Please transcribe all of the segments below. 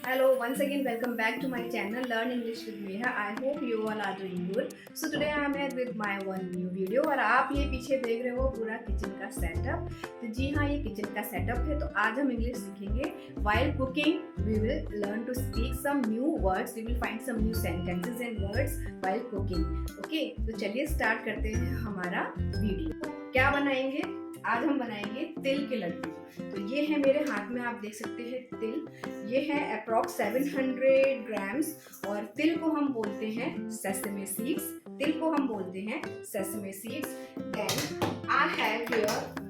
Hello, once again, welcome back to my channel Learn English with Meha. I hope you all are doing good. So today I am here with my one new video और आप ये पीछे देख रहे हो पूरा kitchen का setup. तो जी हाँ, ये किचन का सेटअप है। तो आज हम इंग्लिश सीखेंगे। While cooking, we will learn to speak some new words. We will find some new sentences and words while cooking. Okay, तो चलिए स्टार्ट करते हैं हमारा वीडियो। क्या बनाएंगे? आज हम बनाएंगे तिल के लड्डू। तो ये है मेरे हाथ में, आप देख सकते हैं तिल। ये है अप्रॉक्स 700 ग्राम्स और तिल को हम बोलते हैं सेसमे सीड्स। तिल को हम बोलते हैं sesame seeds. Then I have here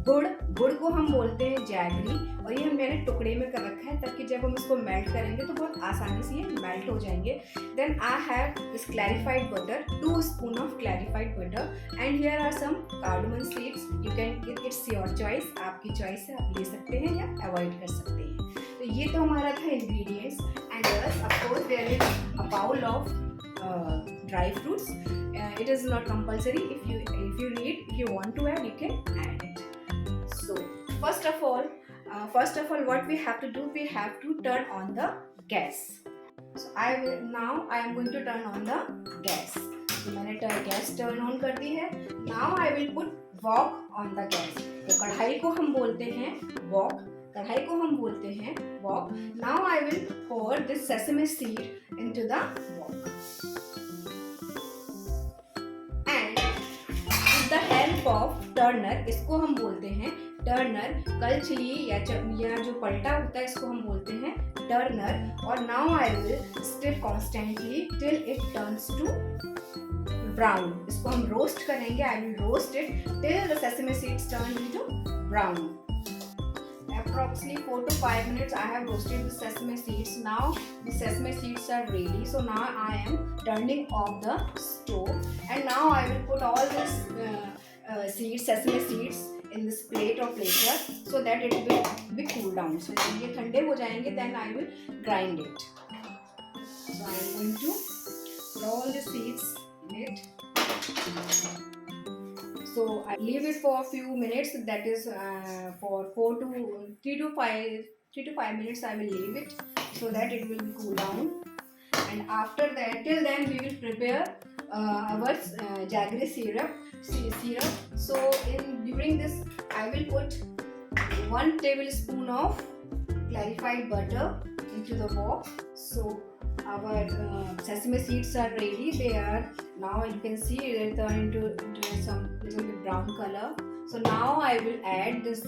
gur. गुड़ को हम बोलते हैं जैगरी और ये मैंने टुकड़े में कर रखा है ताकि जब हम इसको मेल्ट करेंगे तो बहुत आसानी से ये मेल्ट हो जाएंगे। Then I have this clarified butter, 2 spoon of clarified butter and here are some cardamom seeds. You can, it's your choice, आपकी चॉइस है, आप ले सकते हैं या अवॉइड कर सकते हैं। तो ये तो हमारा था ingredients and of course there is a bowl of dry fruits. It is not compulsory. If you need, if you want to add, you can add it. So first of all, what we have to do, we have to turn on the gas. So I am going to turn on the gas. तो मैंने gas turn on कर दी है। Now I will put wok on the gas. तो कढ़ाई को हम बोलते हैं wok. कढ़ाई को हम बोलते हैं wok. Now I will pour this sesame seed into the wok. The help of turner, इसको हम बोलते हैं टर्नर। कलछली या जो पलटा होता है इसको हम बोलते हैं टर्नर। और now I will stir constantly till it turns to brown. इसको हम रोस्ट करेंगे। I will roast it till the sesame seeds turn into brown. Approximately 4 to 5 minutes I have roasted the sesame seeds. Now the sesame seeds are ready. So now I am turning off the stove and now I will put all this sesame seeds in this plate or platter so that it will be cooled down. So जब ये ठंडे हो जाएंगे then I will grind it. So I am going to put all the seeds in it. So I leave it for a few minutes. That is for 3 to 5 minutes. I will leave it so that it will cool down. And after that, till then we will prepare our jaggery syrup. So during this, I will put 1 tablespoon of clarified butter into the wok. So our sesame seeds are ready. They are now, you can see they turn into some little bit brown color. So now I will add this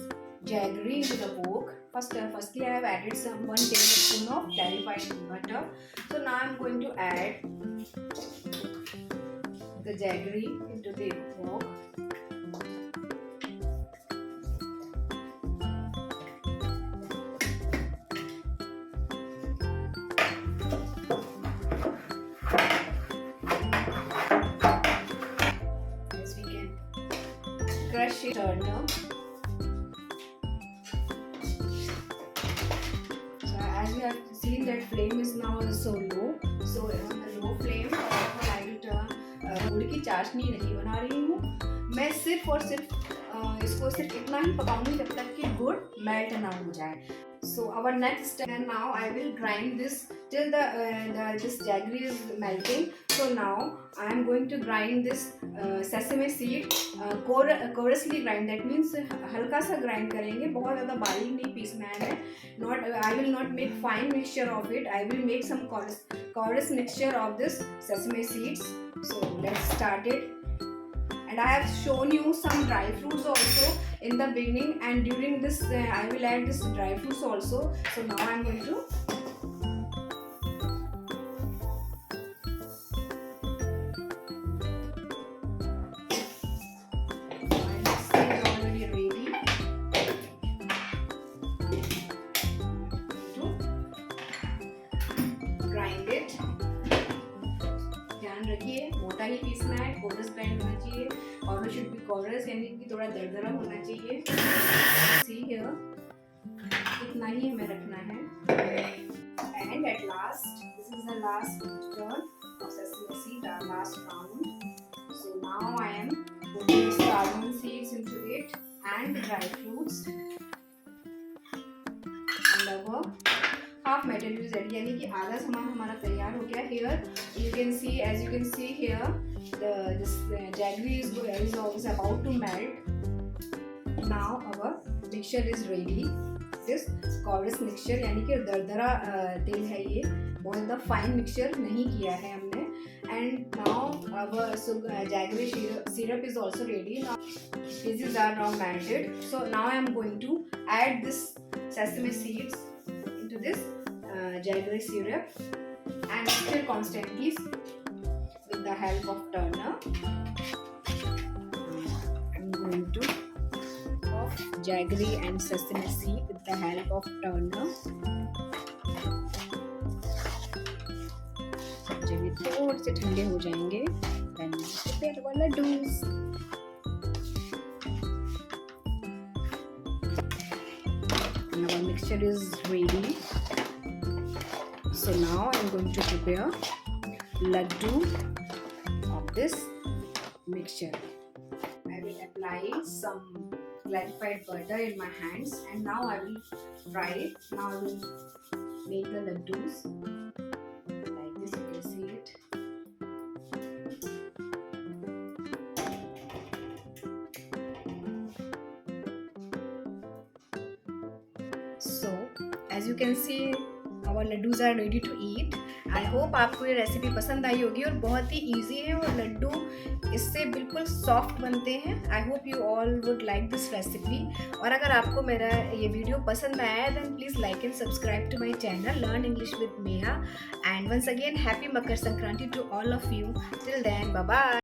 jaggery into the wok. Firstly I have added 1 tablespoon of clarified butter. So now I'm going to add the jaggery into the wok. Crush it, turner. So as you have seen that flame is now so low. So on the low flame I will turn। गुड़ की चाशनी नहीं बना रही हूँ मैं, सिर्फ और सिर्फ इसको सिर्फ इतना ही पकाऊंगी जब तक कि गुड़ मेल्ट ना हो जाए। So our next step, and now I will grind this till this jaggery is melting. So now I am going to grind this sesame seed coarsely grind. That means हल्का सा grind करेंगे, बहुत ज़्यादा बारीक नहीं पीसना है। I will not make fine mixture of it. I will make some coarse mixture of this sesame seeds. So let's start it. And I have shown you some dry fruits also in the beginning, and during this I will add this dry fruits also. So now I am going to grind it. ध्यान रखिए मोटा ही पीसना है, coarse grind होना चाहिए और it should be coarse, यानी कि थोड़ा दरदरा होना चाहिए। See here, इतना ही हमें रखना है। And at last, this is the last turn of sesame seed, our last round. So now I am putting cardamom seeds into it and dry fruits and our half material is ready, यानी कि आधा सामान हमारा तैयार हो गया। Here you can see, as you can see here this jaggery is about to melt. Now our mixture is ready. This coarse mixture, यानी कि दरदरा तेल है ये, बहुत ज़्यादा फाइन मिक्सचर नहीं किया है हमने। And now our jaggery syrup is also ready. Now pieces are now melted, so now I am going to add this sesame seeds into this jaggery syrup and stir constantly with the help of turner. I'm going to of jaggery and sesame seed with the help of turner. जब ये थोड़े से ठंडे हो जाएंगे then prepare our laddus. And our mixture is ready. So now I'm going to prepare laddu of this mixture. I will apply some clarified butter in my hands and now I will fry it. Now I will make the laddus like this. You can see it. So as you can see our laddus are ready to eat. I hope आपको ये recipe पसंद आई होगी और बहुत ही easy है और लड्डू इससे बिल्कुल सॉफ्ट बनते हैं। I hope you all would like this recipe. और अगर आपको मेरा ये वीडियो पसंद आया है then please like and subscribe to my channel learn English with Meha. And once again happy Makar Sankranti to all of you. Till then bye bye.